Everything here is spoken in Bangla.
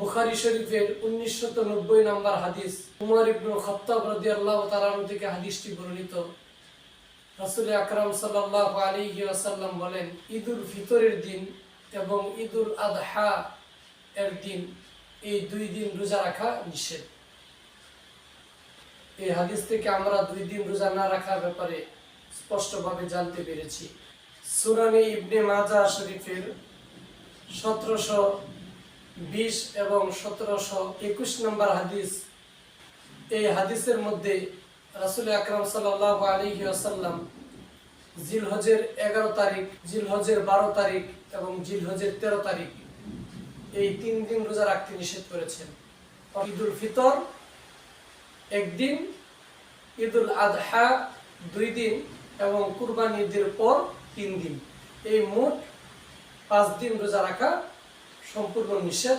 বুখারী শরীফের 1990 নম্বর হাদিস, উমর ইবনে খাত্তাব রাদিয়াল্লাহু তাআলা আনহু থেকে হাদিসটি বর্ণিত। রাসূল আকরাম সাল্লাল্লাহু আলাইহি ওয়াসাল্লাম বলেন, ঈদুল ফিতরের দিন এবং ঈদুল আযহা এর দিন, এই দুই দিন রোজা রাখা নিষেধ। এই হাদিস থেকে আমরা 2 দিন রোজা না রাখার ব্যাপারে স্পষ্টভাবে জানতে পেরেছি। সুনানে ইবনে মাজাহ শরীফের 1720 এবং 1721 নম্বর হাদিস, এই হাদিসের মধ্যে রাসূল আকরাম সাল্লাল্লাহু আলাইহি ওয়াসাল্লাম জিলহজের 11 তারিখ, জিলহজের 12 তারিখ এবং জিলহজের 13 তারিখ এই 3 দিন রোজা রাখতে নিষেধ করেছেন। ঈদুল ফিতর 1 দিন, ঈদুল আযহা 2 দিন এবং কুরবানি ঈদের পর 3 দিন, এই মোট 5 দিন রোজা রাখা সম্পূর্ণ নিষেধ।